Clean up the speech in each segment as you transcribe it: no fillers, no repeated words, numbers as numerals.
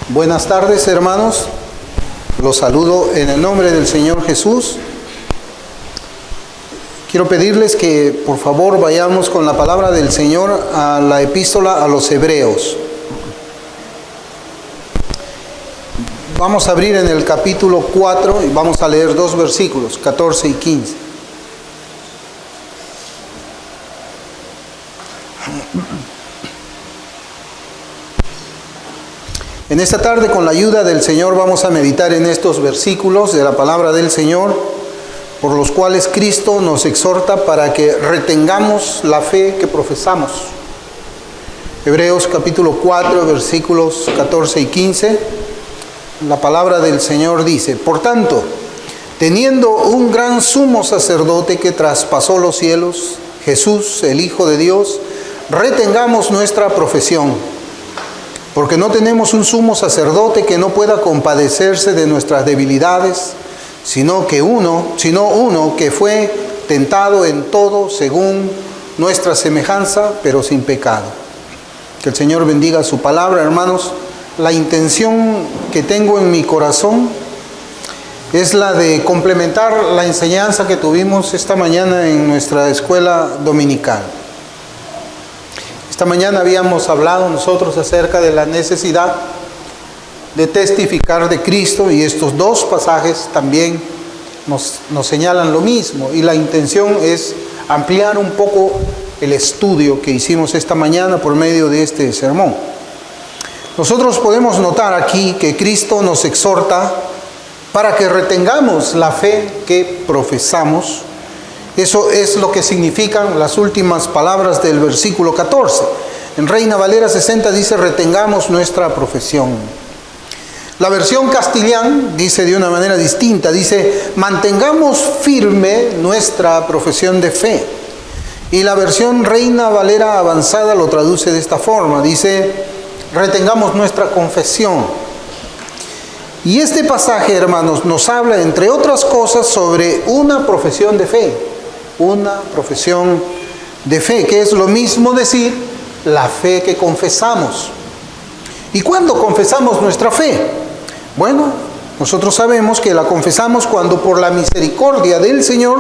Buenas tardes, hermanos. Los saludo en el nombre del Señor Jesús. Quiero pedirles que por favor vayamos con la palabra del Señor a la epístola a los Hebreos. Vamos a abrir en el capítulo 4 y vamos a leer dos versículos, 14 y 15. En esta tarde, con la ayuda del Señor, vamos a meditar en estos versículos de la palabra del Señor, por los cuales Cristo nos exhorta para que retengamos la fe que profesamos. Hebreos capítulo 4, versículos 14 y 15, la palabra del Señor dice: Por tanto, teniendo un gran sumo sacerdote que traspasó los cielos, Jesús, el Hijo de Dios, retengamos nuestra profesión. Porque no tenemos un sumo sacerdote que no pueda compadecerse de nuestras debilidades, sino uno que fue tentado en todo según nuestra semejanza, pero sin pecado. Que el Señor bendiga su palabra, hermanos. La intención que tengo en mi corazón es la de complementar la enseñanza que tuvimos esta mañana en nuestra escuela dominical. Esta mañana habíamos hablado nosotros acerca de la necesidad de testificar de Cristo, y estos dos pasajes también nos señalan lo mismo, y la intención es ampliar un poco el estudio que hicimos esta mañana por medio de este sermón. Nosotros podemos notar aquí que Cristo nos exhorta para que retengamos la fe que profesamos. Eso es lo que significan las últimas palabras del versículo 14. En Reina Valera 60 dice: retengamos nuestra profesión. La versión Castellán dice de una manera distinta, dice: mantengamos firme nuestra profesión de fe. Y la versión Reina Valera Avanzada lo traduce de esta forma, dice: retengamos nuestra confesión. Y este pasaje, hermanos, nos habla, entre otras cosas, sobre una profesión de fe. Una profesión de fe, que es lo mismo decir la fe que confesamos. ¿Y cuándo confesamos nuestra fe? Bueno, nosotros sabemos que la confesamos cuando por la misericordia del Señor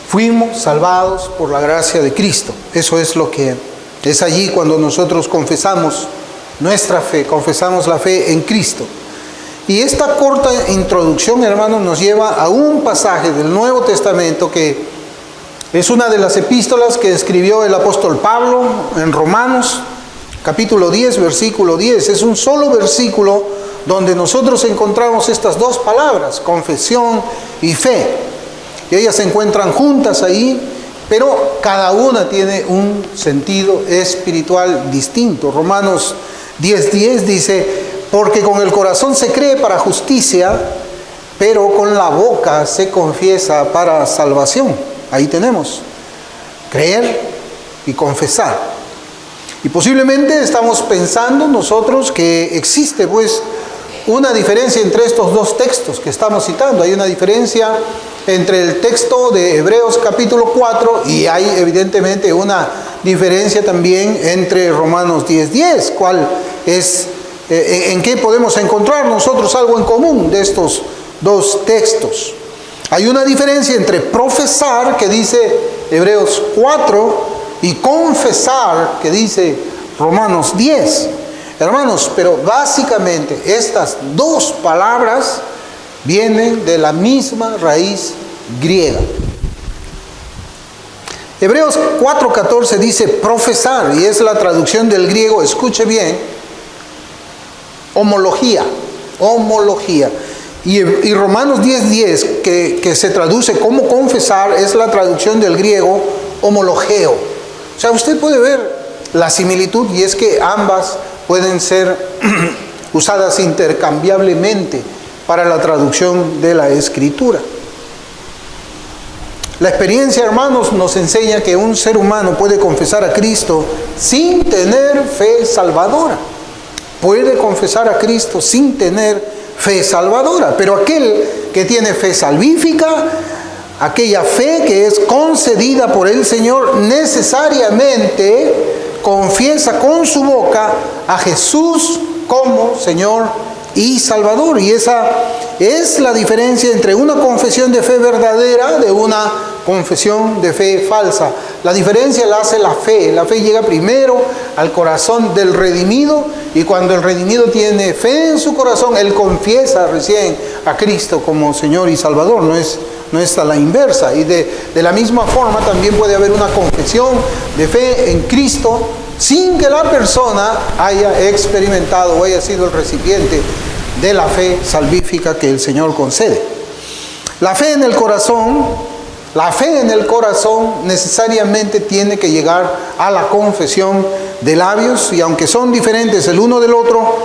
fuimos salvados por la gracia de Cristo. Eso es lo que es allí cuando nosotros confesamos nuestra fe, confesamos la fe en Cristo. Y esta corta introducción, hermanos, nos lleva a un pasaje del Nuevo Testamento que es una de las epístolas que escribió el apóstol Pablo en Romanos, capítulo 10, versículo 10. Es un solo versículo donde nosotros encontramos estas dos palabras, confesión y fe. Y ellas se encuentran juntas ahí, pero cada una tiene un sentido espiritual distinto. Romanos 10:10 dice: porque con el corazón se cree para justicia, pero con la boca se confiesa para salvación. Ahí tenemos, creer y confesar. Y posiblemente estamos pensando nosotros que existe pues una diferencia entre estos dos textos que estamos citando. Hay una diferencia entre el texto de Hebreos capítulo 4 y hay evidentemente una diferencia también entre Romanos 10:10. ¿Cuál es, en qué podemos encontrar nosotros algo en común de estos dos textos? Hay una diferencia entre profesar, que dice Hebreos 4, y confesar, que dice Romanos 10. Hermanos, pero básicamente estas dos palabras vienen de la misma raíz griega. Hebreos 4:14 dice profesar, y es la traducción del griego, escuche bien, homología. Y Romanos 10:10, que se traduce como confesar, es la traducción del griego homologeo. O sea, usted puede ver la similitud, y es que ambas pueden ser usadas intercambiablemente para la traducción de la Escritura. La experiencia, hermanos, nos enseña que un ser humano puede confesar a Cristo sin tener fe salvadora. Puede confesar a Cristo sin tener fe salvadora, pero aquel que tiene fe salvífica, aquella fe que es concedida por el Señor, necesariamente confiesa con su boca a Jesús como Señor y Salvador. Y esa es la diferencia entre una confesión de fe verdadera de una confesión de fe falsa. La diferencia la hace la fe. La fe llega primero al corazón del redimido, y cuando el redimido tiene fe en su corazón, él confiesa recién a Cristo como Señor y Salvador. No es a la inversa. Y de la misma forma también puede haber una confesión de fe en Cristo sin que la persona haya experimentado o haya sido el recipiente de la fe salvífica que el Señor concede. La fe en el corazón necesariamente tiene que llegar a la confesión de labios, y aunque son diferentes el uno del otro,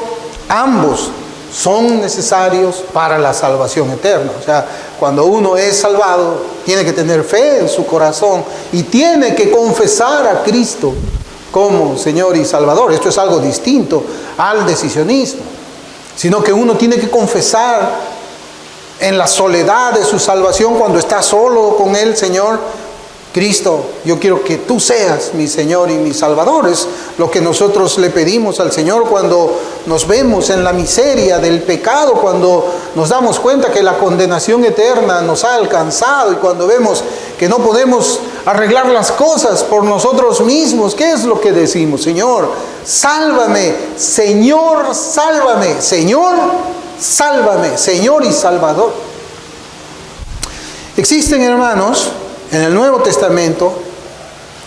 ambos son necesarios para la salvación eterna. O sea, cuando uno es salvado, tiene que tener fe en su corazón y tiene que confesar a Cristo como Señor y Salvador. Esto es algo distinto al decisionismo, sino que uno tiene que confesar en la soledad de su salvación, cuando está solo con el Señor: Cristo, yo quiero que tú seas mi Señor y mi Salvador. Es lo que nosotros le pedimos al Señor cuando nos vemos en la miseria del pecado, cuando nos damos cuenta que la condenación eterna nos ha alcanzado, y cuando vemos que no podemos arreglar las cosas por nosotros mismos. ¿Qué es lo que decimos? Señor, sálvame. Señor, sálvame. Señor, sálvame. Señor y Salvador. Existen, hermanos, en el Nuevo Testamento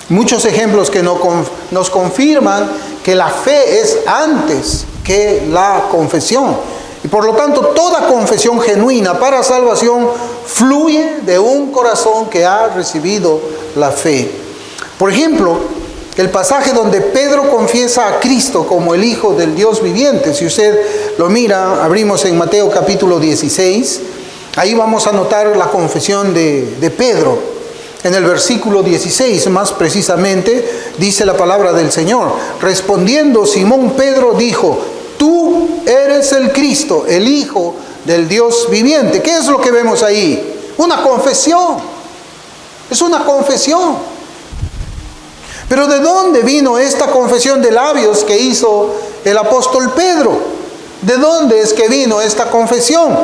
muchos ejemplos que nos confirman que la fe es antes que la confesión. Y por lo tanto, toda confesión genuina para salvación fluye de un corazón que ha recibido la fe. Por ejemplo, el pasaje donde Pedro confiesa a Cristo como el Hijo del Dios viviente. Si usted lo mira, abrimos en Mateo capítulo 16. Ahí vamos a notar la confesión de Pedro. En el versículo 16, más precisamente, dice la palabra del Señor: respondiendo Simón Pedro dijo: tú eres el Cristo, el Hijo del Dios viviente. ¿Qué es lo que vemos ahí? Una confesión. Es una confesión. Pero ¿de dónde vino esta confesión de labios que hizo el apóstol Pedro? ¿De dónde es que vino esta confesión?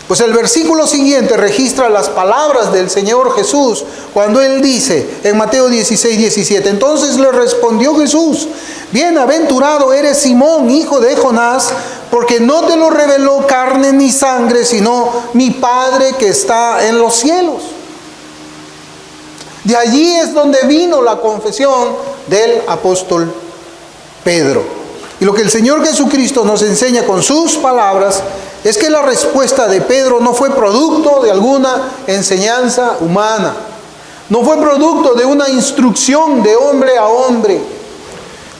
Pues el versículo siguiente registra las palabras del Señor Jesús cuando Él dice en Mateo 16, 17: entonces le respondió Jesús: bienaventurado eres Simón, hijo de Jonás, porque no te lo reveló carne ni sangre, sino mi Padre que está en los cielos. De allí es donde vino la confesión del apóstol Pedro. Y lo que el Señor Jesucristo nos enseña con sus palabras es que la respuesta de Pedro no fue producto de alguna enseñanza humana, no fue producto de una instrucción de hombre a hombre,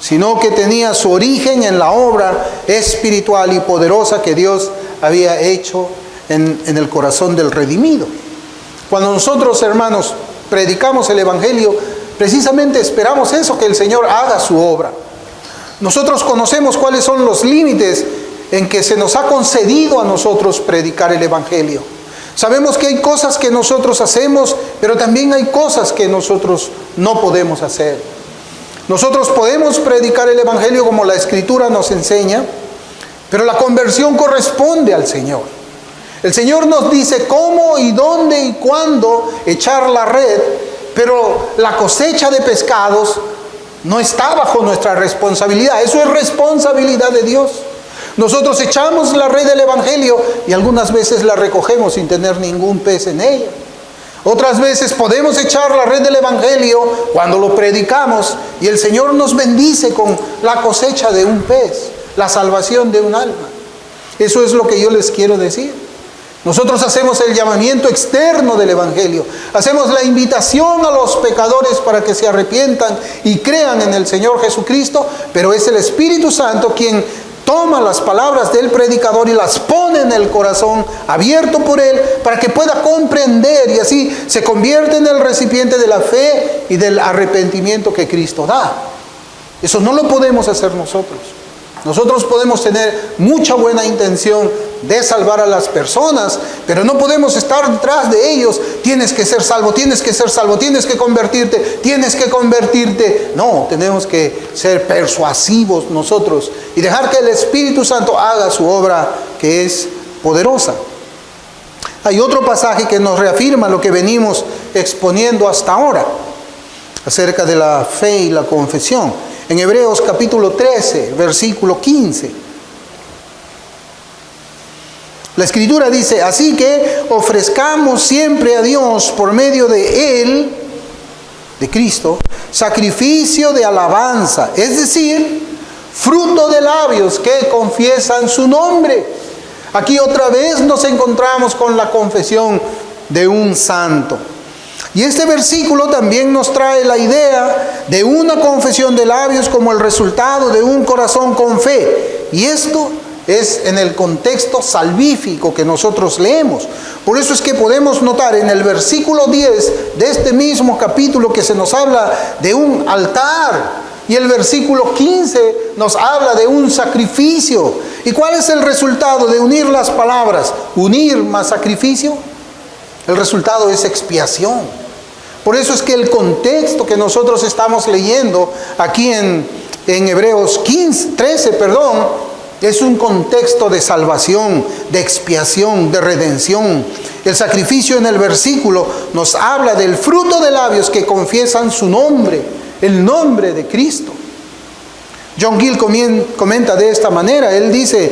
sino que tenía su origen en la obra espiritual y poderosa que Dios había hecho en el corazón del redimido. Cuando nosotros, hermanos, predicamos el Evangelio, precisamente esperamos eso, que el Señor haga su obra. Nosotros conocemos cuáles son los límites en que se nos ha concedido a nosotros predicar el Evangelio. Sabemos que hay cosas que nosotros hacemos, pero también hay cosas que nosotros no podemos hacer. Nosotros podemos predicar el Evangelio como la Escritura nos enseña, pero la conversión corresponde al Señor. El Señor nos dice cómo y dónde y cuándo echar la red, pero la cosecha de pescados no está bajo nuestra responsabilidad. Eso es responsabilidad de Dios. Nosotros echamos la red del Evangelio y algunas veces la recogemos sin tener ningún pez en ella. Otras veces podemos echar la red del Evangelio cuando lo predicamos y el Señor nos bendice con la cosecha de un pez, la salvación de un alma. Eso es lo que yo les quiero decir. Nosotros hacemos el llamamiento externo del Evangelio. Hacemos la invitación a los pecadores para que se arrepientan y crean en el Señor Jesucristo, pero es el Espíritu Santo quien toma las palabras del predicador y las pone en el corazón abierto por él para que pueda comprender y así se convierte en el recipiente de la fe y del arrepentimiento que Cristo da. Eso no lo podemos hacer nosotros. Nosotros podemos tener mucha buena intención, de salvar a las personas, pero no podemos estar detrás de ellos. Tienes que ser salvo, tienes que ser salvo, tienes que convertirte, tienes que convertirte. No, tenemos que ser persuasivos nosotros y dejar que el Espíritu Santo haga su obra, que es poderosa. Hay otro pasaje que nos reafirma lo que venimos exponiendo hasta ahora acerca de la fe y la confesión. En Hebreos capítulo 13, versículo 15. La Escritura dice: así que ofrezcamos siempre a Dios por medio de Él, de Cristo, sacrificio de alabanza, es decir, fruto de labios que confiesan su nombre. Aquí otra vez nos encontramos con la confesión de un santo. Y este versículo también nos trae la idea de una confesión de labios como el resultado de un corazón con fe. Y esto es en el contexto salvífico que nosotros leemos. Por eso es que podemos notar en el versículo 10 de este mismo capítulo que se nos habla de un altar. Y el versículo 15 nos habla de un sacrificio. ¿Y cuál es el resultado de unir las palabras? Unir más sacrificio. El resultado es expiación. Por eso es que el contexto que nosotros estamos leyendo aquí en Hebreos 13, es un contexto de salvación, de expiación, de redención. El sacrificio en el versículo nos habla del fruto de labios que confiesan su nombre, el nombre de Cristo. John Gill comenta de esta manera. Él dice: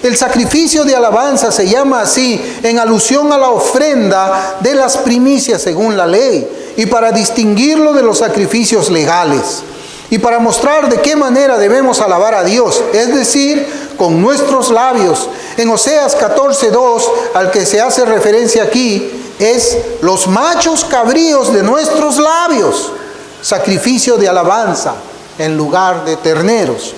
el sacrificio de alabanza se llama así en alusión a la ofrenda de las primicias según la ley, y para distinguirlo de los sacrificios legales, y para mostrar de qué manera debemos alabar a Dios, es decir, con nuestros labios. En Oseas 14:2, al que se hace referencia aquí, es los machos cabríos de nuestros labios, sacrificio de alabanza en lugar de terneros.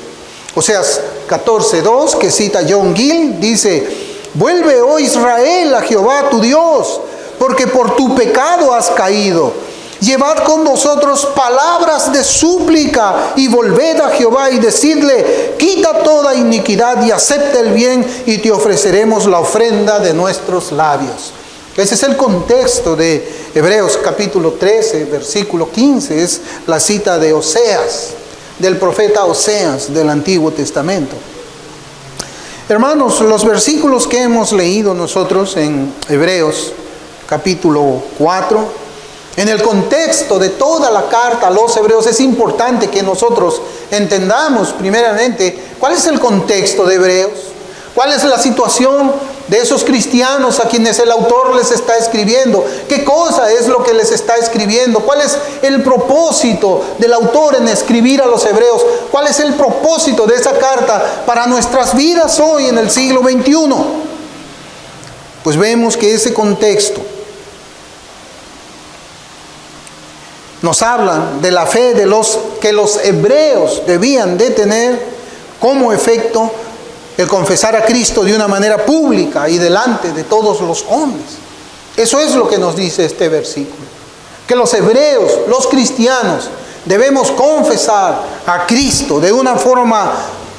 Oseas 14:2, que cita John Gill, dice: vuelve, oh Israel, a Jehová tu Dios, porque por tu pecado has caído. Llevad con vosotros palabras de súplica y volved a Jehová y decidle: quita toda iniquidad y acepta el bien, y te ofreceremos la ofrenda de nuestros labios. Ese es el contexto de Hebreos capítulo 13, versículo 15. Es la cita de Oseas, del profeta Oseas del Antiguo Testamento. Hermanos, los versículos que hemos leído nosotros en Hebreos capítulo 4, en el contexto de toda la carta a los hebreos, es importante que nosotros entendamos primeramente cuál es el contexto de Hebreos, cuál es la situación de esos cristianos a quienes el autor les está escribiendo, qué cosa es lo que les está escribiendo, cuál es el propósito del autor en escribir a los hebreos, cuál es el propósito de esa carta para nuestras vidas hoy en el siglo XXI. Pues vemos que ese contexto nos hablan de la fe que los hebreos debían de tener como efecto el confesar a Cristo de una manera pública y delante de todos los hombres. Eso es lo que nos dice este versículo. Que los hebreos, los cristianos, debemos confesar a Cristo de una forma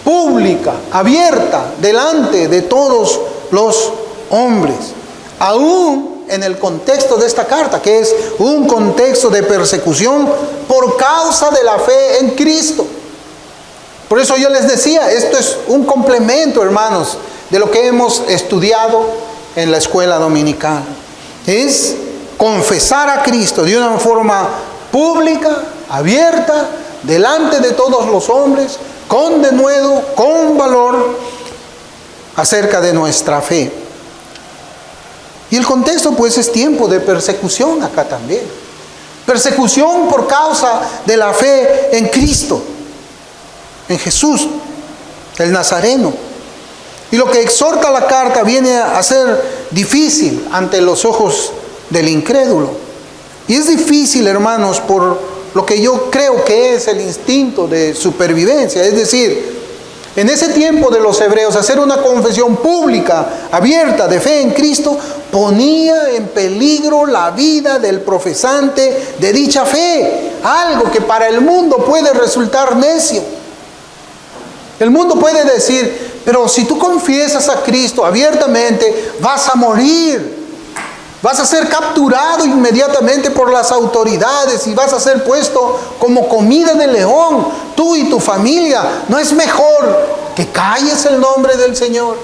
pública, abierta, delante de todos los hombres. Aún en el contexto de esta carta, que es un contexto de persecución por causa de la fe en Cristo. Por eso yo les decía, esto es un complemento, hermanos, de lo que hemos estudiado en la escuela dominical. Es confesar a Cristo de una forma pública, abierta, delante de todos los hombres, con denuedo, con valor, acerca de nuestra fe. Y el contexto pues es tiempo de persecución acá también. Persecución por causa de la fe en Cristo, en Jesús, el Nazareno. Y lo que exhorta la carta viene a ser difícil ante los ojos del incrédulo. Y es difícil, hermanos, por lo que yo creo que es el instinto de supervivencia. Es decir, en ese tiempo de los hebreos, hacer una confesión pública, abierta, de fe en Cristo, ponía en peligro la vida del profesante de dicha fe. Algo que para el mundo puede resultar necio. El mundo puede decir: pero si tú confiesas a Cristo abiertamente, vas a morir. Vas a ser capturado inmediatamente por las autoridades y vas a ser puesto como comida de león, tú y tu familia. ¿No es mejor que calles el nombre del Señor?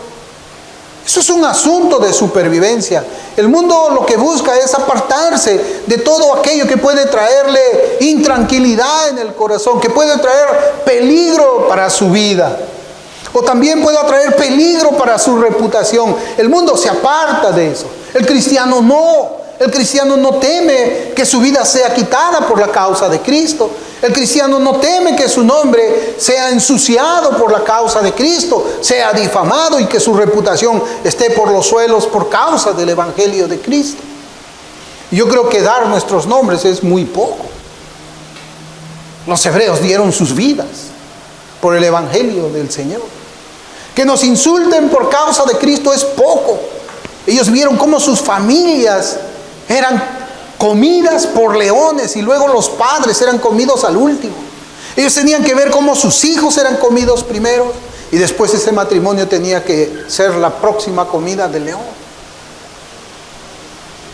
Eso es un asunto de supervivencia. El mundo lo que busca es apartarse de todo aquello que puede traerle intranquilidad en el corazón, que puede traer peligro para su vida, o también puede traer peligro para su reputación. El mundo se aparta de eso. El cristiano no. El cristiano no teme que su vida sea quitada por la causa de Cristo. El cristiano no teme que su nombre sea ensuciado por la causa de Cristo, sea difamado y que su reputación esté por los suelos por causa del Evangelio de Cristo. Yo creo que dar nuestros nombres es muy poco. Los hebreos dieron sus vidas por el Evangelio del Señor. Que nos insulten por causa de Cristo es poco. Ellos vieron cómo sus familias eran comidas por leones y luego los padres eran comidos al último. Ellos tenían que ver cómo sus hijos eran comidos primero y después ese matrimonio tenía que ser la próxima comida del león.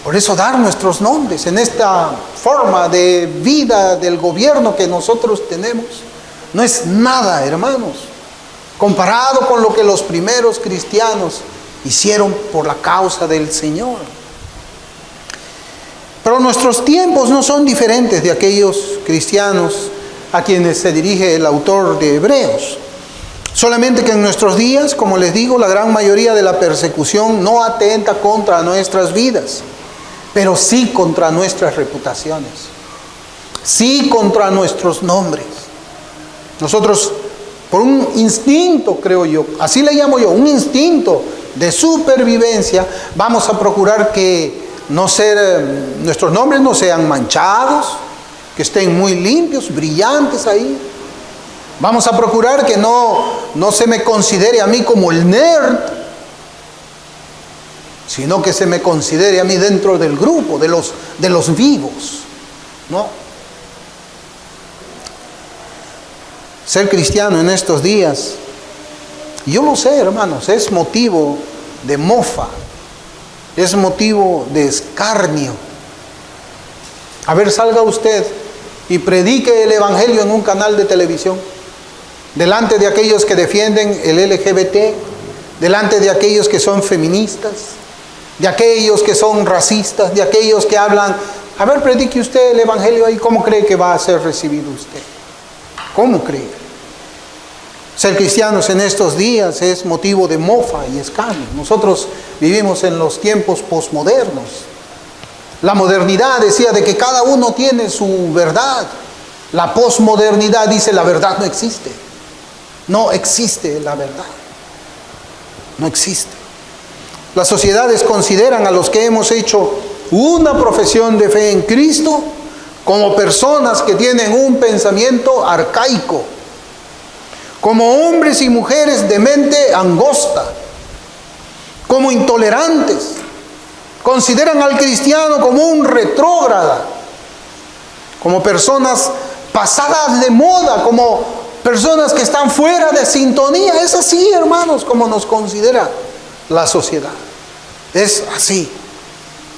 Por eso dar nuestros nombres en esta forma de vida del gobierno que nosotros tenemos no es nada, hermanos, comparado con lo que los primeros cristianos hicieron por la causa del Señor. Pero nuestros tiempos no son diferentes de aquellos cristianos a quienes se dirige el autor de Hebreos. Solamente que en nuestros días, como les digo, la gran mayoría de la persecución no atenta contra nuestras vidas, pero sí contra nuestras reputaciones, sí contra nuestros nombres. Nosotros, por un instinto, creo yo, así le llamo yo, un instinto de supervivencia, vamos a procurar que nuestros nombres no sean manchados, que estén muy limpios, brillantes ahí. Vamos a procurar que no se me considere a mí como el nerd, sino que se me considere a mí dentro del grupo de los vivos, ¿no? Ser cristiano en estos días, yo lo sé, hermanos, es motivo de mofa, es motivo de escarnio. A ver, salga usted y predique el Evangelio en un canal de televisión, delante de aquellos que defienden el LGBT, delante de aquellos que son feministas, de aquellos que son racistas, de aquellos que hablan. A ver, predique usted el Evangelio ahí, ¿cómo cree que va a ser recibido usted? ¿Cómo cree? Ser cristianos en estos días es motivo de mofa y escarnio. Nosotros vivimos en los tiempos posmodernos. La modernidad decía de que cada uno tiene su verdad. La posmodernidad dice la verdad no existe. No existe la verdad. No existe. Las sociedades consideran a los que hemos hecho una profesión de fe en Cristo como personas que tienen un pensamiento arcaico, como hombres y mujeres de mente angosta, como intolerantes. Consideran al cristiano como un retrógrada, como personas pasadas de moda, como personas que están fuera de sintonía. Es así, hermanos, como nos considera la sociedad. Es así.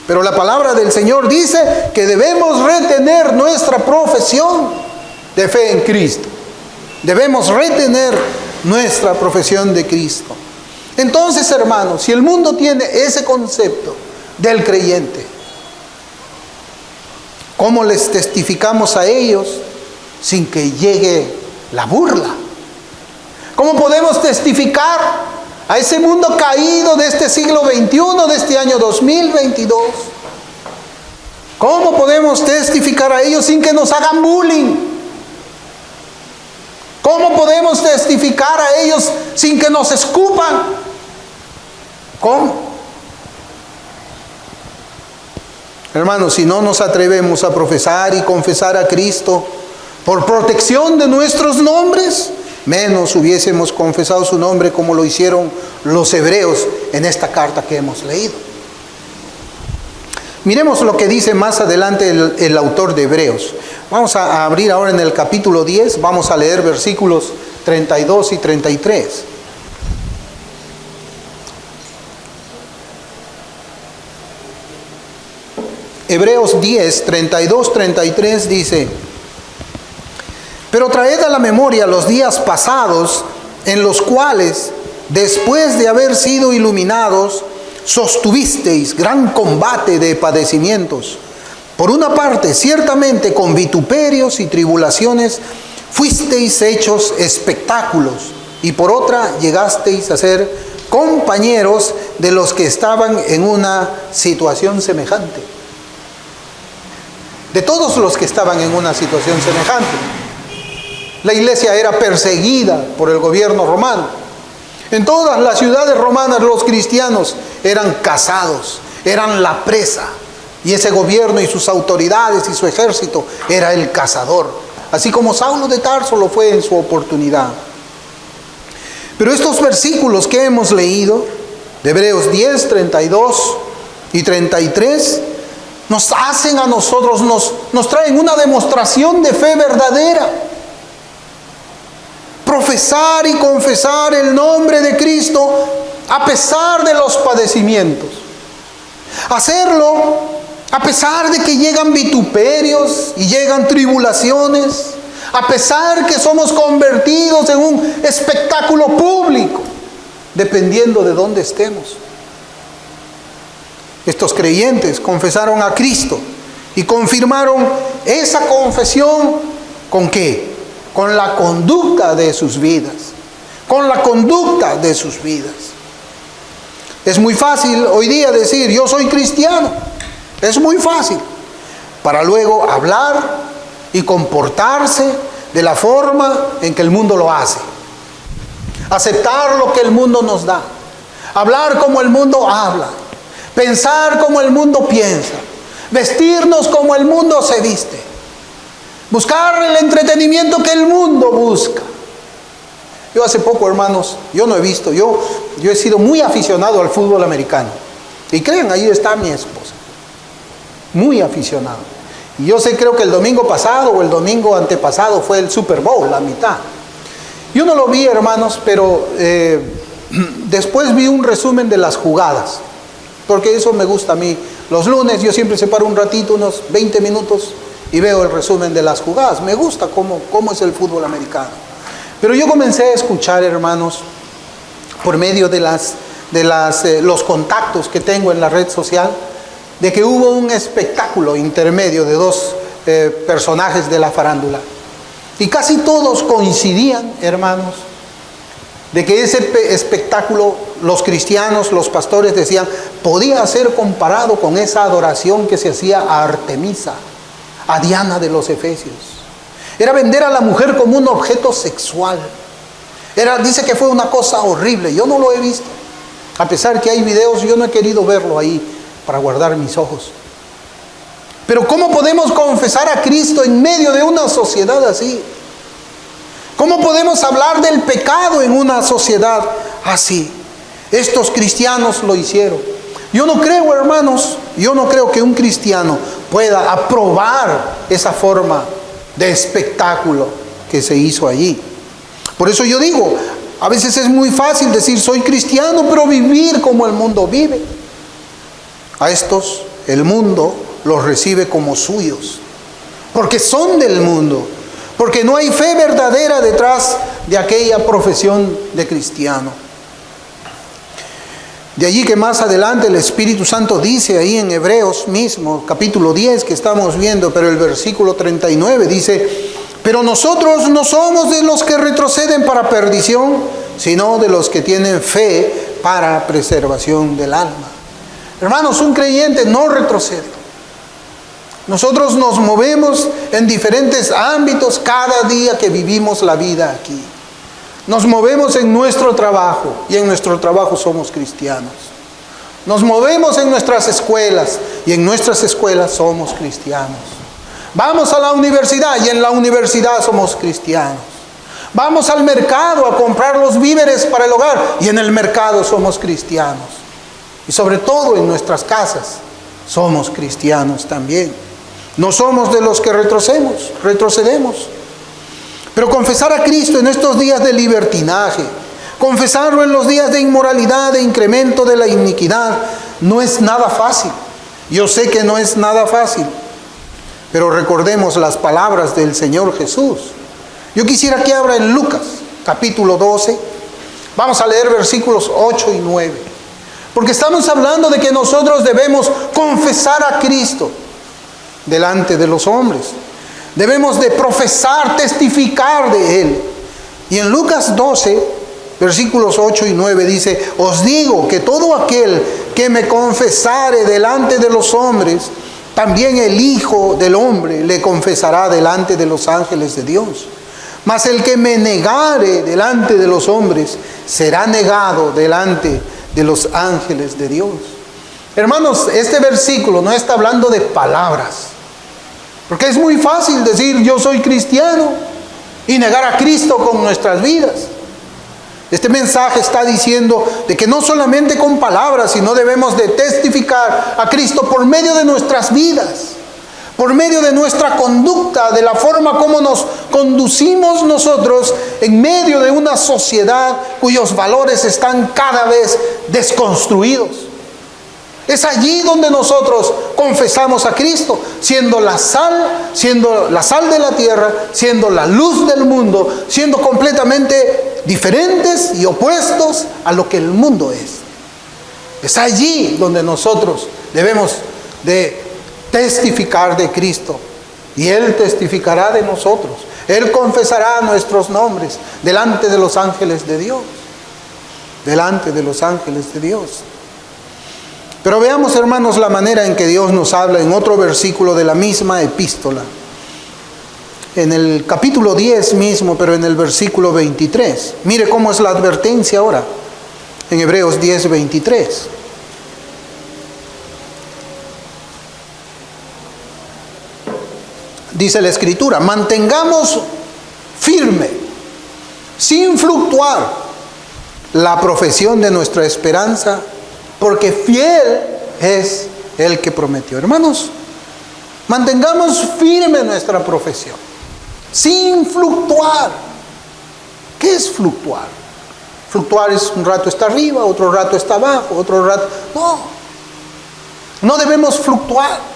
Pero la palabra del Señor dice que debemos retener nuestra profesión de fe en Cristo. Debemos retener nuestra profesión de Cristo. Entonces, hermanos, si el mundo tiene ese concepto del creyente, ¿cómo les testificamos a ellos sin que llegue la burla? ¿Cómo podemos testificar a ese mundo caído de este siglo XXI, de este año 2022? ¿Cómo podemos testificar a ellos sin que nos hagan bullying? ¿Cómo podemos testificar a ellos sin que nos escupan? ¿Cómo? Hermanos, si no nos atrevemos a profesar y confesar a Cristo por protección de nuestros nombres, menos hubiésemos confesado su nombre como lo hicieron los hebreos en esta carta que hemos leído. Miremos lo que dice más adelante el autor de Hebreos. Vamos a abrir ahora en el capítulo 10, vamos a leer versículos 32 y 33. Hebreos 10, 32, 33 dice: pero traed a la memoria los días pasados, en los cuales, después de haber sido iluminados, sostuvisteis gran combate de padecimientos. Por una parte, ciertamente con vituperios y tribulaciones fuisteis hechos espectáculos, y por otra llegasteis a ser compañeros de los que estaban en una situación semejante. De todos los que estaban en una situación semejante. La iglesia era perseguida por el gobierno romano. En todas las ciudades romanas los cristianos eran cazados, eran la presa. Y ese gobierno y sus autoridades y su ejército era el cazador. Así como Saulo de Tarso lo fue en su oportunidad. Pero estos versículos que hemos leído, de Hebreos 10, 32 y 33, nos hacen a nosotros, nos traen una demostración de fe verdadera. Profesar y confesar el nombre de Cristo a pesar de los padecimientos. Hacerlo a pesar de que llegan vituperios y llegan tribulaciones. A pesar que somos convertidos en un espectáculo público, dependiendo de dónde estemos. Estos creyentes confesaron a Cristo y confirmaron esa confesión ¿con qué? Con la conducta de sus vidas. Con la conducta de sus vidas. Es muy fácil hoy día decir, yo soy cristiano. Es muy fácil. Para luego hablar y comportarse de la forma en que el mundo lo hace. Aceptar lo que el mundo nos da. Hablar como el mundo habla. Pensar como el mundo piensa. Vestirnos como el mundo se viste. Buscar el entretenimiento que el mundo busca. Yo hace poco, hermanos, yo no he visto, yo he sido muy aficionado al fútbol americano. Y crean, ahí está mi esposa. Muy aficionado. Y yo sé, creo que el domingo pasado o el domingo antepasado fue el Super Bowl, la mitad. Yo no lo vi, hermanos, pero después vi un resumen de las jugadas. Porque eso me gusta a mí. Los lunes yo siempre separo un ratito, unos 20 minutos, y veo el resumen de las jugadas. Me gusta cómo es el fútbol americano. Pero yo comencé a escuchar, hermanos, por medio de los contactos que tengo en la red social, de que hubo un espectáculo intermedio de dos personajes de la farándula. Y casi todos coincidían, hermanos, de que ese espectáculo, los cristianos, los pastores decían, podía ser comparado con esa adoración que se hacía a Artemisa, a Diana de los Efesios. Era vender a la mujer como un objeto sexual. Dice que fue una cosa horrible. Yo no lo he visto. A pesar que hay videos, yo no he querido verlo ahí para guardar mis ojos. Pero ¿cómo podemos confesar a Cristo en medio de una sociedad así? ¿Cómo podemos hablar del pecado en una sociedad así? Estos cristianos lo hicieron. Yo no creo, hermanos, que un cristiano pueda aprobar esa forma de espectáculo que se hizo allí. Por eso yo digo, a veces es muy fácil decir soy cristiano, pero vivir como el mundo vive. A estos el mundo los recibe como suyos, porque son del mundo, porque no hay fe verdadera detrás de aquella profesión de cristiano. De allí que más adelante el Espíritu Santo dice ahí en Hebreos mismo, capítulo 10 que estamos viendo, pero el versículo 39 dice, pero nosotros no somos de los que retroceden para perdición, sino de los que tienen fe para preservación del alma. Hermanos, un creyente no retrocede. Nosotros nos movemos en diferentes ámbitos cada día que vivimos la vida aquí. Nos movemos en nuestro trabajo y en nuestro trabajo somos cristianos. Nos movemos en nuestras escuelas y en nuestras escuelas somos cristianos. Vamos a la universidad y en la universidad somos cristianos. Vamos al mercado a comprar los víveres para el hogar y en el mercado somos cristianos. Y sobre todo en nuestras casas somos cristianos también. No somos de los que retrocedemos. Pero confesar a Cristo en estos días de libertinaje, confesarlo en los días de inmoralidad, de incremento de la iniquidad, no es nada fácil. Yo sé que no es nada fácil, pero recordemos las palabras del Señor Jesús. Yo quisiera que abra en Lucas, capítulo 12. Vamos a leer versículos 8 y 9. Porque estamos hablando de que nosotros debemos confesar a Cristo delante de los hombres. Debemos de profesar, testificar de Él. Y en Lucas 12, versículos 8 y 9 dice: os digo que todo aquel que me confesare delante de los hombres, también el Hijo del Hombre le confesará delante de los ángeles de Dios. Mas el que me negare delante de los hombres, será negado delante de los ángeles de Dios. Hermanos, este versículo no está hablando de palabras. Porque es muy fácil decir yo soy cristiano y negar a Cristo con nuestras vidas. Este mensaje está diciendo de que no solamente con palabras, sino debemos de testificar a Cristo por medio de nuestras vidas, por medio de nuestra conducta, de la forma como nos conducimos nosotros en medio de una sociedad cuyos valores están cada vez desconstruidos. Es allí donde nosotros confesamos a Cristo, siendo la sal de la tierra, siendo la luz del mundo, siendo completamente diferentes y opuestos a lo que el mundo es. Es allí donde nosotros debemos de testificar de Cristo, y Él testificará de nosotros. Él confesará nuestros nombres delante de los ángeles de Dios. Delante de los ángeles de Dios. Pero veamos, hermanos, la manera en que Dios nos habla en otro versículo de la misma epístola. En el capítulo 10 mismo, pero en el versículo 23. Mire cómo es la advertencia ahora. En Hebreos 10, 23. Dice la Escritura: mantengamos firme, sin fluctuar, la profesión de nuestra esperanza, porque fiel es el que prometió. Hermanos, mantengamos firme nuestra profesión, sin fluctuar. ¿Qué es fluctuar? Fluctuar es un rato está arriba, otro rato está abajo, otro rato... No debemos fluctuar.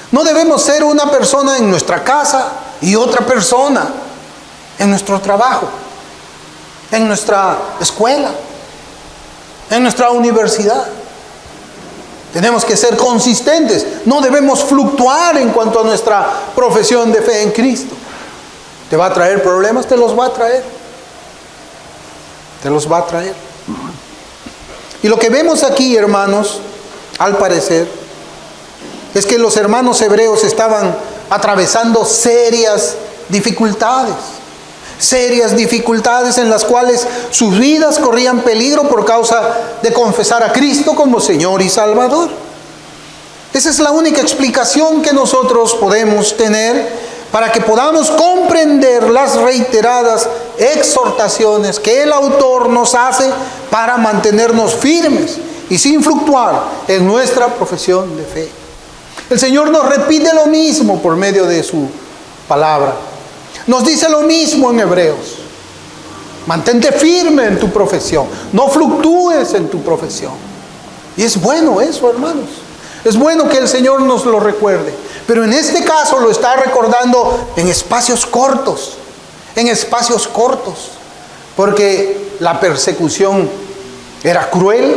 No debemos ser una persona en nuestra casa y otra persona en nuestro trabajo, en nuestra escuela, en nuestra universidad. Tenemos que ser consistentes. No debemos fluctuar en cuanto a nuestra profesión de fe en Cristo. ¿Te va a traer problemas? Te los va a traer. Te los va a traer. Y lo que vemos aquí, hermanos, al parecer, es que los hermanos hebreos estaban atravesando serias dificultades. Serias dificultades en las cuales sus vidas corrían peligro por causa de confesar a Cristo como Señor y Salvador. Esa es la única explicación que nosotros podemos tener para que podamos comprender las reiteradas exhortaciones que el autor nos hace para mantenernos firmes y sin fluctuar en nuestra profesión de fe. El Señor nos repite lo mismo por medio de su palabra. Nos dice lo mismo en Hebreos. Mantente firme en tu profesión. No fluctúes en tu profesión. Y es bueno eso, hermanos. Es bueno que el Señor nos lo recuerde. Pero en este caso lo está recordando en espacios cortos. En espacios cortos. Porque la persecución era cruel,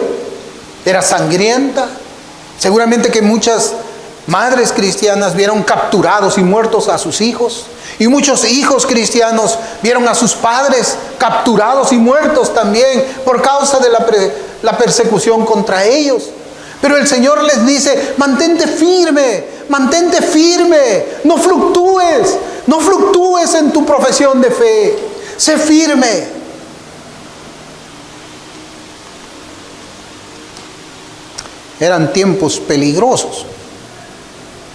era sangrienta. Seguramente que muchas madres cristianas vieron capturados y muertos a sus hijos. Y muchos hijos cristianos vieron a sus padres capturados y muertos también por causa de la persecución contra ellos. Pero el Señor les dice: mantente firme, no fluctúes en tu profesión de fe, sé firme. Eran tiempos peligrosos,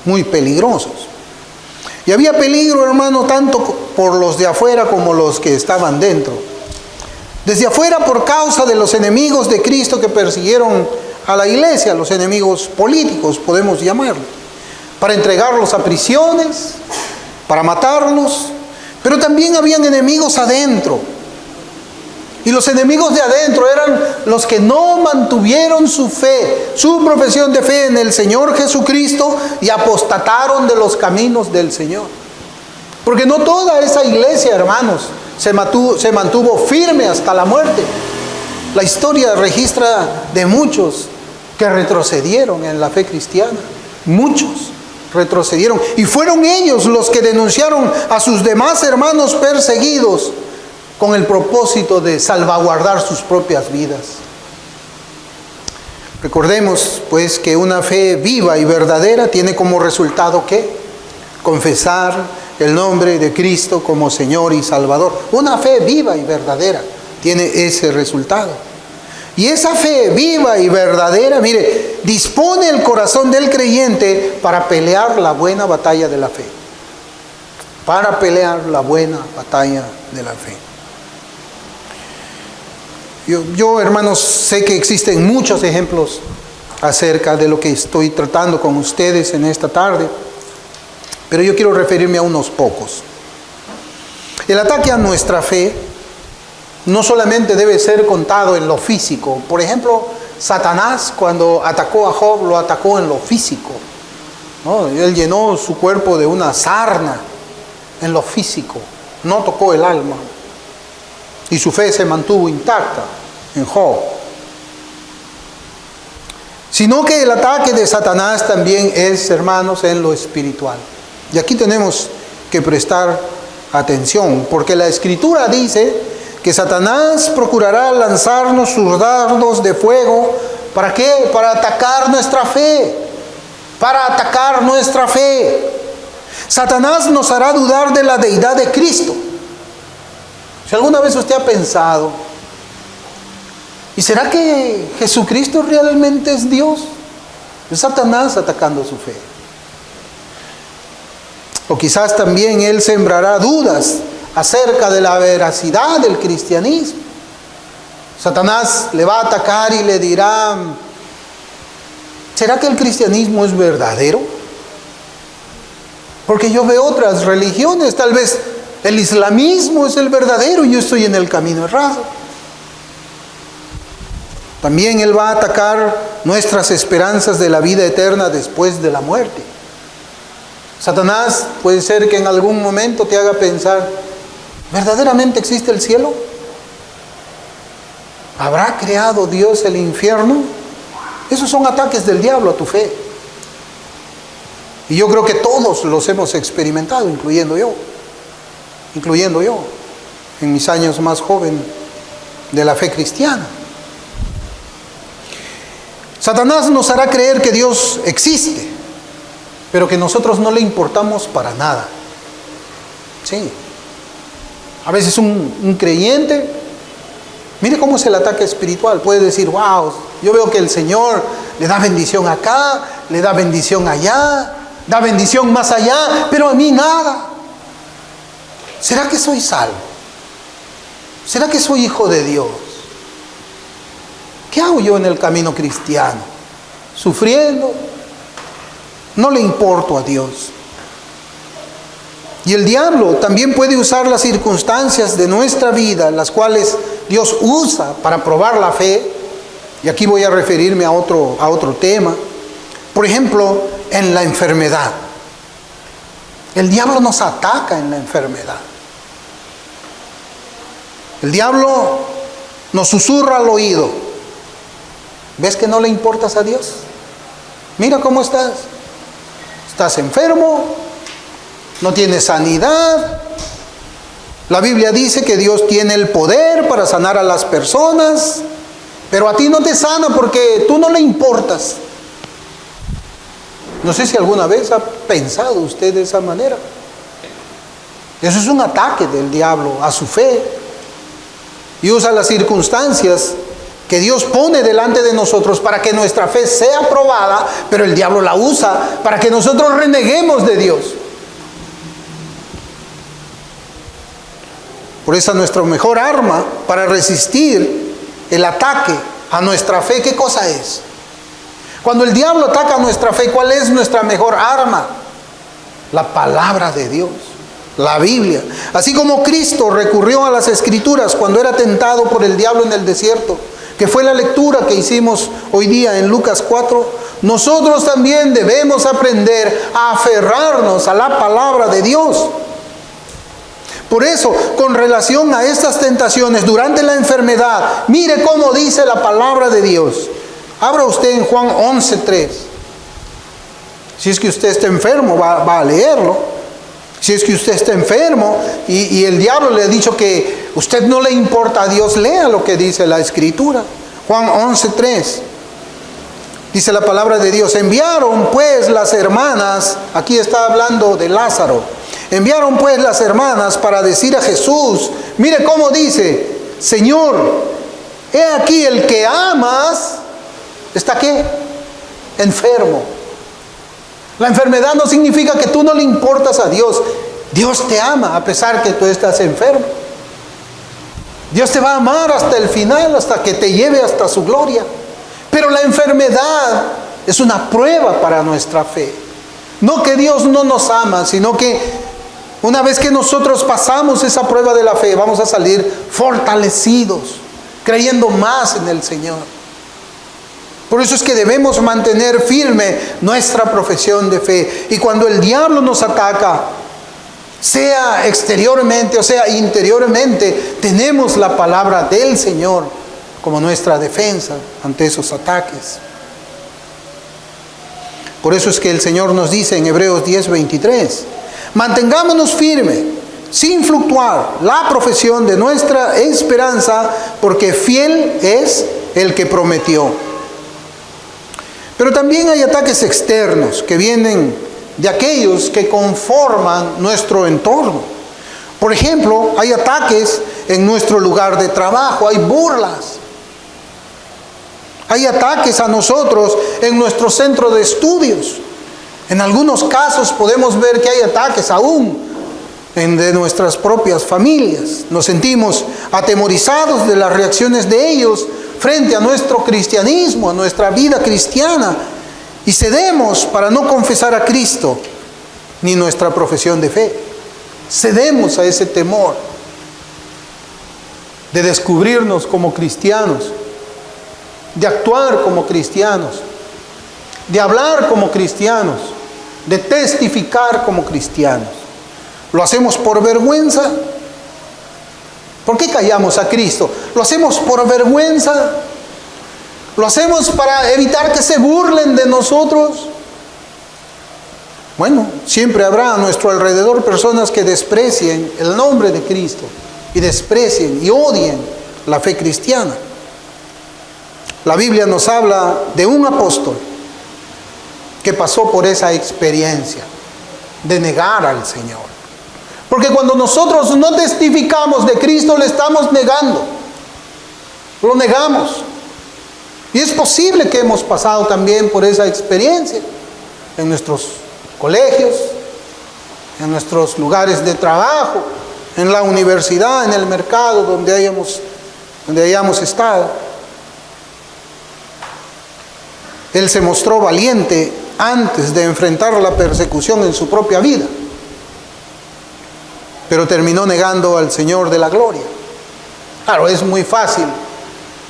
muy peligrosos. Y había peligro, hermano, tanto por los de afuera como los que estaban dentro. Desde afuera por causa de los enemigos de Cristo que persiguieron a la iglesia, los enemigos políticos, podemos llamarlos, para entregarlos a prisiones, para matarlos. Pero también habían enemigos adentro, Y los enemigos de adentro eran los que no mantuvieron su fe, su profesión de fe en el Señor Jesucristo, y apostataron de los caminos del Señor. Porque no toda esa iglesia, hermanos, se mantuvo firme hasta la muerte. La historia registra de muchos que retrocedieron en la fe cristiana. Muchos retrocedieron. Y fueron ellos los que denunciaron a sus demás hermanos perseguidos con el propósito de salvaguardar sus propias vidas. Recordemos, pues, que una fe viva y verdadera tiene como resultado ¿qué? Confesar el nombre de Cristo como Señor y Salvador. Una fe viva y verdadera tiene ese resultado. Y esa fe viva y verdadera, mire, dispone el corazón del creyente para pelear la buena batalla de la fe. Para pelear la buena batalla de la fe. Yo, hermanos, sé que existen muchos ejemplos acerca de lo que estoy tratando con ustedes en esta tarde, pero yo quiero referirme a unos pocos. El ataque a nuestra fe no solamente debe ser contado en lo físico. Por ejemplo, Satanás, cuando atacó a Job, lo atacó en lo físico, ¿no? Él llenó su cuerpo de una sarna en lo físico, no tocó el alma. Y su fe se mantuvo intacta en Job. Sino que el ataque de Satanás también es, hermanos, en lo espiritual. Y aquí tenemos que prestar atención, porque la Escritura dice que Satanás procurará lanzarnos sus dardos de fuego. ¿Para qué? Para atacar nuestra fe. Para atacar nuestra fe. Satanás nos hará dudar de la deidad de Cristo. Si alguna vez usted ha pensado, ¿y será que Jesucristo realmente es Dios? Es Satanás atacando su fe. O quizás también él sembrará dudas acerca de la veracidad del cristianismo. Satanás le va a atacar y le dirá, ¿será que el cristianismo es verdadero? Porque yo veo otras religiones, tal vez el islamismo es el verdadero y yo estoy en el camino errado. También él va a atacar nuestras esperanzas de la vida eterna después de la muerte. Satanás puede ser que en algún momento te haga pensar, ¿verdaderamente existe el cielo? ¿Habrá creado Dios el infierno? Esos son ataques del diablo a tu fe. Y yo creo que todos los hemos experimentado, incluyendo yo, en mis años más joven de la fe cristiana. Satanás nos hará creer que Dios existe, pero que nosotros no le importamos para nada. Sí. A veces un creyente, mire cómo es el ataque espiritual, puede decir, wow, yo veo que el Señor le da bendición acá, le da bendición allá, da bendición más allá, pero a mí nada. ¿Será que soy salvo? ¿Será que soy hijo de Dios? ¿Qué hago yo en el camino cristiano? ¿Sufriendo? No le importo a Dios. Y el diablo también puede usar las circunstancias de nuestra vida, las cuales Dios usa para probar la fe. Y aquí voy a referirme a otro tema. Por ejemplo, en la enfermedad. El diablo nos ataca en la enfermedad. El diablo nos susurra al oído. ¿Ves que no le importas a Dios? Mira cómo estás. Estás enfermo, no tienes sanidad. La Biblia dice que Dios tiene el poder para sanar a las personas, pero a ti no te sana porque tú no le importas. No sé si alguna vez ha pensado usted de esa manera. Eso es un ataque del diablo a su fe. Y usa las circunstancias que Dios pone delante de nosotros para que nuestra fe sea probada, pero el diablo la usa para que nosotros reneguemos de Dios. Por eso nuestra mejor arma para resistir el ataque a nuestra fe, ¿qué cosa es? Cuando el diablo ataca a nuestra fe, ¿cuál es nuestra mejor arma? La palabra de Dios. la Biblia. Así como Cristo recurrió a las Escrituras cuando era tentado por el diablo en el desierto, que fue la lectura que hicimos hoy día en Lucas 4, nosotros también debemos aprender a aferrarnos a la palabra de Dios. Por eso, con relación a estas tentaciones durante la enfermedad, mire cómo dice la palabra de Dios. Abra usted en Juan 11:3. Si es que usted está enfermo, va a leerlo. Si es que usted está enfermo y el diablo le ha dicho que usted no le importa a Dios, lea lo que dice la Escritura. Juan 11:3. Dice la palabra de Dios: enviaron pues las hermanas, aquí está hablando de Lázaro, enviaron pues las hermanas para decir a Jesús, mire cómo dice, Señor, he aquí el que amas, ¿está qué? Enfermo. La enfermedad no significa que tú no le importas a Dios. Dios te ama a pesar que tú estás enfermo. Dios te va a amar hasta el final, hasta que te lleve hasta su gloria. Pero la enfermedad es una prueba para nuestra fe. No que Dios no nos ama, sino que una vez que nosotros pasamos esa prueba de la fe, vamos a salir fortalecidos, creyendo más en el Señor. Por eso es que debemos mantener firme nuestra profesión de fe. Y cuando el diablo nos ataca, sea exteriormente o sea interiormente, tenemos la palabra del Señor como nuestra defensa ante esos ataques. Por eso es que el Señor nos dice en Hebreos 10:23, mantengámonos firmes, sin fluctuar, la profesión de nuestra esperanza, porque fiel es el que prometió. Pero también hay ataques externos que vienen de aquellos que conforman nuestro entorno. Por ejemplo, hay ataques en nuestro lugar de trabajo, hay burlas. Hay ataques a nosotros en nuestro centro de estudios. En algunos casos podemos ver que hay ataques aún de nuestras propias familias. Nos sentimos atemorizados de las reacciones de ellos frente a nuestro cristianismo, a nuestra vida cristiana, y cedemos para no confesar a Cristo ni nuestra profesión de fe. Cedemos a ese temor de descubrirnos como cristianos, de actuar como cristianos, de hablar como cristianos, de testificar como cristianos. ¿Lo hacemos por vergüenza? ¿Por qué callamos a Cristo? ¿Lo hacemos por vergüenza? ¿Lo hacemos para evitar que se burlen de nosotros? Bueno, siempre habrá a nuestro alrededor personas que desprecien el nombre de Cristo y desprecien y odien la fe cristiana. La Biblia nos habla de un apóstol que pasó por esa experiencia de negar al Señor. Porque cuando nosotros no testificamos de Cristo, le estamos negando. Lo negamos. Y es posible que hemos pasado también por esa experiencia en nuestros colegios, en nuestros lugares de trabajo, en la universidad, en el mercado, donde hayamos estado. Él se mostró valiente antes de enfrentar la persecución en su propia vida, pero terminó negando al Señor de la gloria. Claro, es muy fácil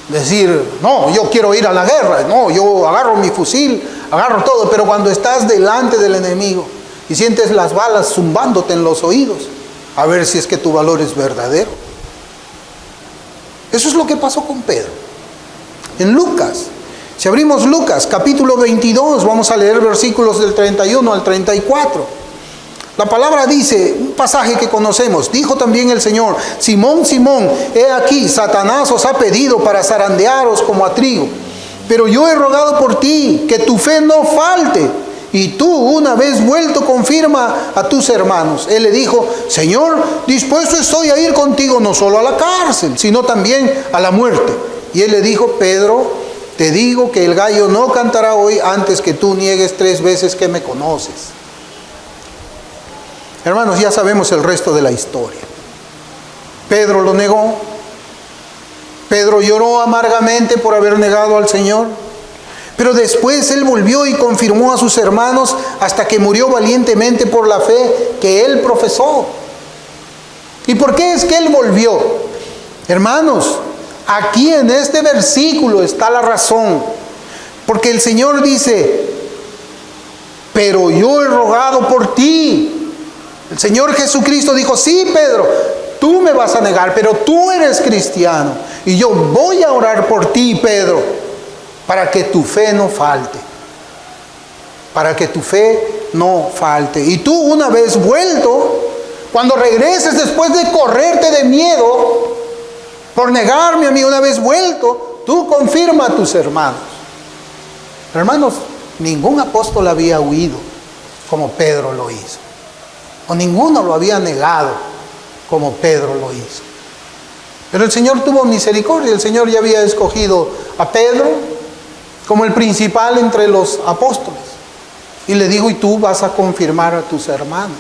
decir, no, yo quiero ir a la guerra, no, yo agarro mi fusil, agarro todo, pero cuando estás delante del enemigo y sientes las balas zumbándote en los oídos, a ver si es que tu valor es verdadero. Eso es lo que pasó con Pedro. En Lucas, si abrimos Lucas capítulo 22, vamos a leer versículos del 31 al 34. La palabra dice, un pasaje que conocemos, dijo también el Señor, Simón, Simón, he aquí, Satanás os ha pedido para zarandearos como a trigo, pero yo he rogado por ti, que tu fe no falte, y tú, una vez vuelto, confirma a tus hermanos. Él le dijo, Señor, dispuesto estoy a ir contigo, no solo a la cárcel, sino también a la muerte. Y él le dijo, Pedro, te digo que el gallo no cantará hoy antes que tú niegues 3 veces que me conoces. Hermanos, ya sabemos el resto de la historia. Pedro lo negó. Pedro lloró amargamente por haber negado al Señor. Pero después él volvió y confirmó a sus hermanos hasta que murió valientemente por la fe que él profesó. ¿Y por qué es que Él volvió? Hermanos, aquí en este versículo está la razón. Porque el Señor dice, pero yo he rogado por ti. El Señor Jesucristo dijo, sí, Pedro, tú me vas a negar, pero tú eres cristiano. Y yo voy a orar por ti, Pedro, para que tu fe no falte. Para que tu fe no falte. Y tú, una vez vuelto, cuando regreses después de correrte de miedo por negarme a mí, una vez vuelto, tú confirma a tus hermanos. Hermanos, ningún apóstol había huido como Pedro lo hizo. O ninguno lo había negado como Pedro lo hizo. Pero el Señor tuvo misericordia. El Señor ya había escogido a Pedro como el principal entre los apóstoles. Y le dijo, y tú vas a confirmar a tus hermanos.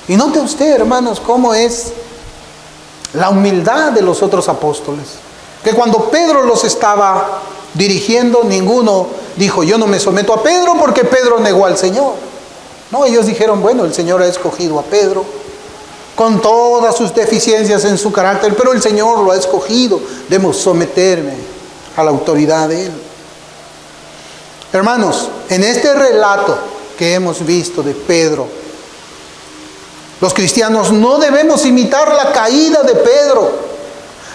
Y note usted, hermanos, cómo es la humildad de los otros apóstoles. Que cuando Pedro los estaba dirigiendo, ninguno dijo, yo no me someto a Pedro porque Pedro negó al Señor. No, ellos dijeron, bueno, el Señor ha escogido a Pedro con todas sus deficiencias en su carácter, pero el Señor lo ha escogido, debo someterme a la autoridad de Él. Hermanos, en este relato que hemos visto de Pedro, los cristianos no debemos imitar la caída de Pedro.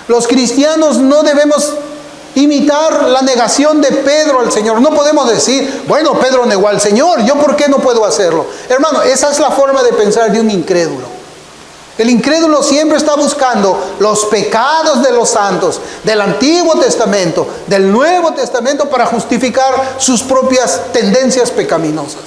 Los cristianos no debemos imitar la negación de Pedro al Señor. No podemos decir, bueno, Pedro negó al Señor, ¿yo por qué no puedo hacerlo? Hermano, esa es la forma de pensar de un incrédulo. El incrédulo siempre está buscando los pecados de los santos, del Antiguo Testamento, del Nuevo Testamento, para justificar sus propias tendencias pecaminosas.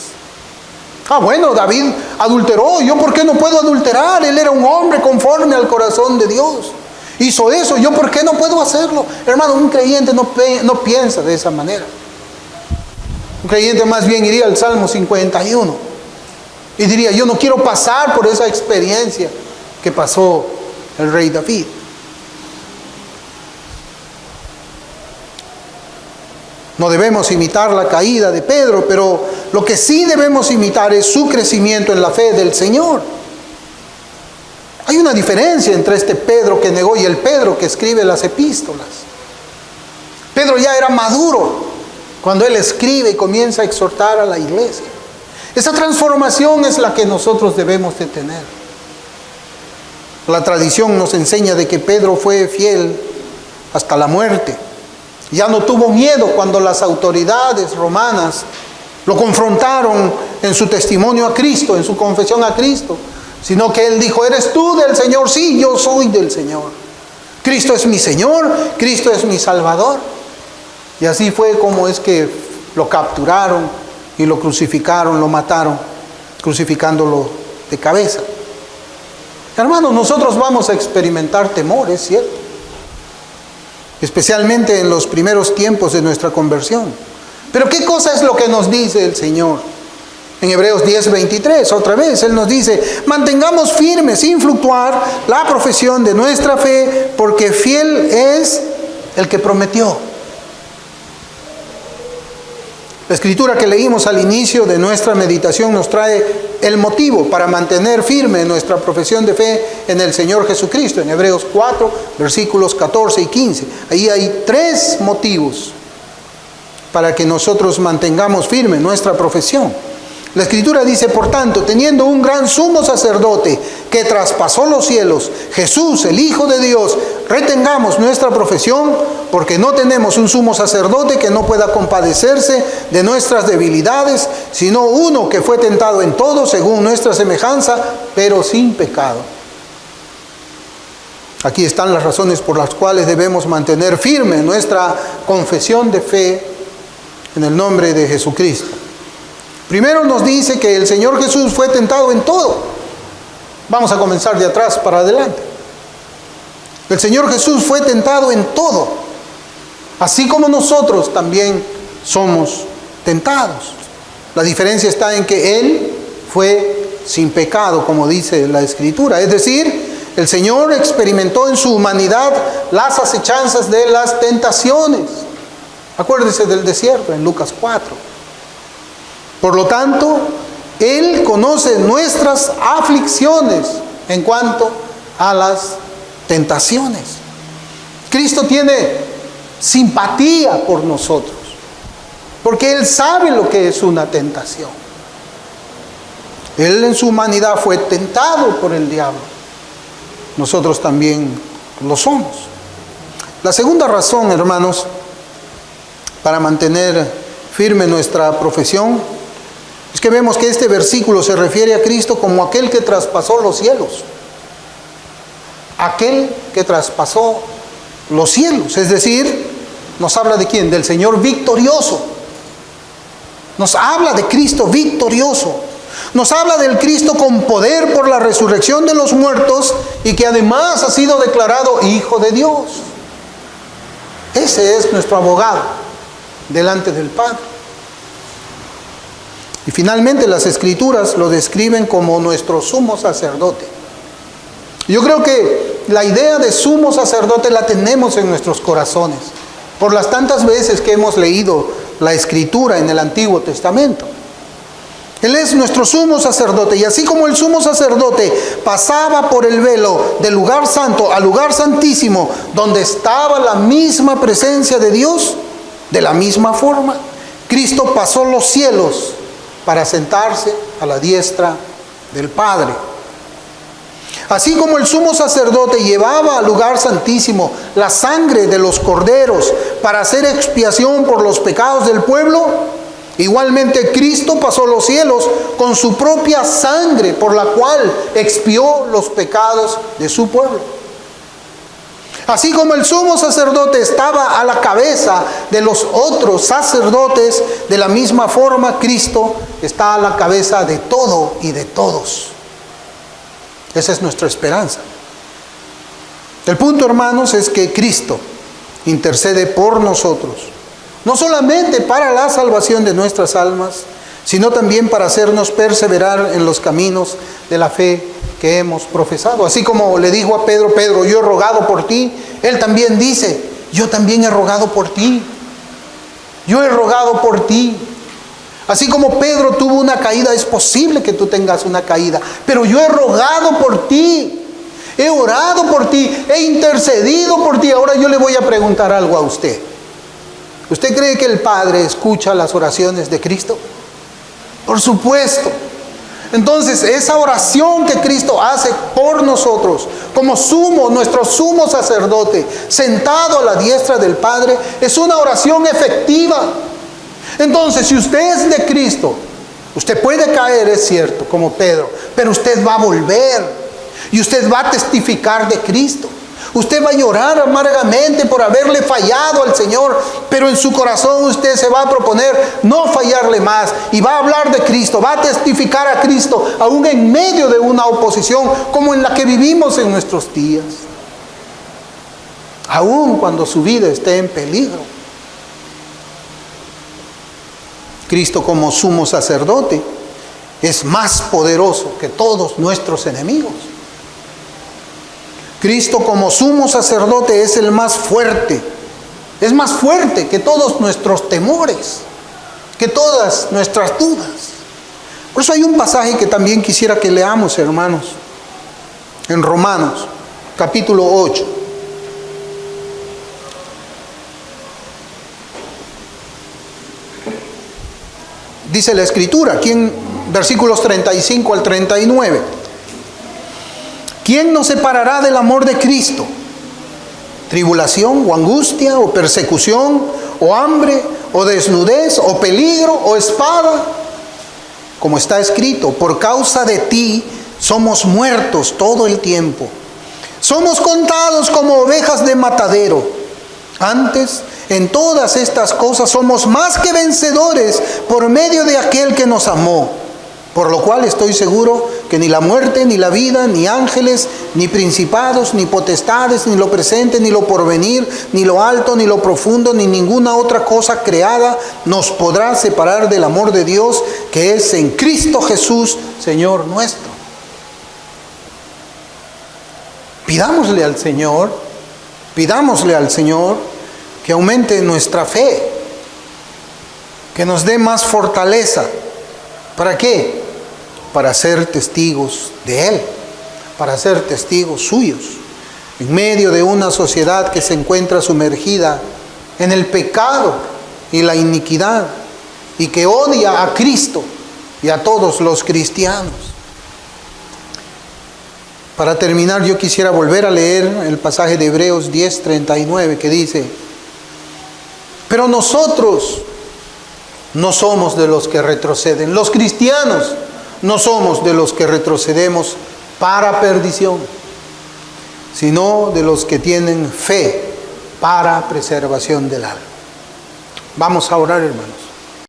Ah, bueno, David adulteró, ¿yo por qué no puedo adulterar? Él era un hombre conforme al corazón de Dios. Hizo eso, ¿yo por qué no puedo hacerlo? Hermano, un creyente no piensa de esa manera. Un creyente más bien iría al Salmo 51 y diría, yo no quiero pasar por esa experiencia que pasó el rey David. No debemos imitar la caída de Pedro, pero lo que sí debemos imitar es su crecimiento en la fe del Señor. Hay una diferencia entre este Pedro que negó y el Pedro que escribe las epístolas. Pedro ya era maduro cuando él escribe y comienza a exhortar a la iglesia. Esa transformación es la que nosotros debemos de tener. La tradición nos enseña de que Pedro fue fiel hasta la muerte. Ya no tuvo miedo cuando las autoridades romanas lo confrontaron en su testimonio a Cristo, en su confesión a Cristo, sino que él dijo, ¿eres tú del Señor? Sí, yo soy del Señor. Cristo es mi Señor, Cristo es mi Salvador. Y así fue como es que lo capturaron y lo crucificaron, lo mataron, crucificándolo de cabeza. Hermanos, nosotros vamos a experimentar temor, es cierto. Especialmente en los primeros tiempos de nuestra conversión. Pero ¿qué cosa es lo que nos dice el Señor? En Hebreos 10:23, otra vez, Él nos dice, mantengamos firmes, sin fluctuar, la profesión de nuestra fe, porque fiel es el que prometió. La escritura que leímos al inicio de nuestra meditación nos trae el motivo para mantener firme nuestra profesión de fe en el Señor Jesucristo. En Hebreos 4, versículos 14 y 15. Ahí hay 3 motivos para que nosotros mantengamos firme nuestra profesión. La Escritura dice, por tanto, teniendo un gran sumo sacerdote que traspasó los cielos, Jesús, el Hijo de Dios, retengamos nuestra profesión, porque no tenemos un sumo sacerdote que no pueda compadecerse de nuestras debilidades, sino uno que fue tentado en todo según nuestra semejanza, pero sin pecado. Aquí están las razones por las cuales debemos mantener firme nuestra confesión de fe en el nombre de Jesucristo. Primero nos dice que el Señor Jesús fue tentado en todo. Vamos a comenzar de atrás para adelante. El Señor Jesús fue tentado en todo, así como nosotros también somos tentados. La diferencia está en que Él fue sin pecado, como dice la Escritura. Es decir, el Señor experimentó en su humanidad las acechanzas de las tentaciones. Acuérdese del desierto en Lucas 4. Por lo tanto, Él conoce nuestras aflicciones en cuanto a las tentaciones. Cristo tiene simpatía por nosotros, porque Él sabe lo que es una tentación. Él en su humanidad fue tentado por el diablo. Nosotros también lo somos. La segunda razón, hermanos, para mantener firme nuestra profesión, es que vemos que este versículo se refiere a Cristo como aquel que traspasó los cielos. Aquel que traspasó los cielos. Es decir, nos habla de quién? Del Señor victorioso. Nos habla de Cristo victorioso. Nos habla del Cristo con poder por la resurrección de los muertos y que además ha sido declarado Hijo de Dios. Ese es nuestro abogado delante del Padre. Y finalmente las Escrituras lo describen como nuestro sumo sacerdote. Yo creo que la idea de sumo sacerdote la tenemos en nuestros corazones por las tantas veces que hemos leído la Escritura en el Antiguo Testamento. Él es nuestro sumo sacerdote, y así como el sumo sacerdote pasaba por el velo del lugar santo al lugar santísimo, donde estaba la misma presencia de Dios, de la misma forma, Cristo pasó los cielos para sentarse a la diestra del Padre. Así como el sumo sacerdote llevaba al lugar santísimo la sangre de los corderos para hacer expiación por los pecados del pueblo, igualmente Cristo pasó los cielos con su propia sangre por la cual expió los pecados de su pueblo. Así como el sumo sacerdote estaba a la cabeza de los otros sacerdotes, de la misma forma Cristo está a la cabeza de todo y de todos. Esa es nuestra esperanza. El punto, hermanos, es que Cristo intercede por nosotros, no solamente para la salvación de nuestras almas, sino también para hacernos perseverar en los caminos de la fe que hemos profesado. Así como le dijo a Pedro: Pedro, yo he rogado por ti. Él también dice: yo también he rogado por ti. Yo he rogado por ti. Así como Pedro tuvo una caída, es posible que tú tengas una caída, pero yo he rogado por ti, he orado por ti, he intercedido por ti. Ahora yo le voy a preguntar algo a usted. ¿Usted cree que el Padre escucha las oraciones de Cristo? Por supuesto. Entonces, esa oración que Cristo hace por nosotros, como nuestro sumo sacerdote, sentado a la diestra del Padre, es una oración efectiva. Entonces, si usted es de Cristo, usted puede caer, es cierto, como Pedro, pero usted va a volver y usted va a testificar de Cristo. Usted va a llorar amargamente por haberle fallado al Señor, pero en su corazón usted se va a proponer no fallarle más y va a hablar de Cristo, va a testificar a Cristo, aún en medio de una oposición como en la que vivimos en nuestros días, aún cuando su vida esté en peligro. Cristo, como sumo sacerdote, es más poderoso que todos nuestros enemigos. Cristo, como sumo sacerdote, es el más fuerte. Es más fuerte que todos nuestros temores, que todas nuestras dudas. Por eso hay un pasaje que también quisiera que leamos, hermanos, en Romanos, capítulo 8. Dice la Escritura, aquí en versículos 35 al 39. ¿Quién nos separará del amor de Cristo? ¿Tribulación o angustia o persecución o hambre o desnudez o peligro o espada? Como está escrito: por causa de ti somos muertos todo el tiempo. Somos contados como ovejas de matadero. Antes, en todas estas cosas somos más que vencedores por medio de aquel que nos amó. Por lo cual estoy seguro que ni la muerte, ni la vida, ni ángeles, ni principados, ni potestades, ni lo presente, ni lo porvenir, ni lo alto, ni lo profundo, ni ninguna otra cosa creada nos podrá separar del amor de Dios que es en Cristo Jesús, Señor nuestro. Pidámosle al Señor que aumente nuestra fe, que nos dé más fortaleza. ¿Para qué? Para ser testigos de Él, para ser testigos suyos, en medio de una sociedad que se encuentra sumergida en el pecado y la iniquidad, y que odia a Cristo y a todos los cristianos. Para terminar, yo quisiera volver a leer el pasaje de Hebreos 10:39, que dice: pero nosotros no somos de los que retroceden. Los cristianos no somos de los que retrocedemos para perdición, sino de los que tienen fe para preservación del alma. Vamos a orar, hermanos.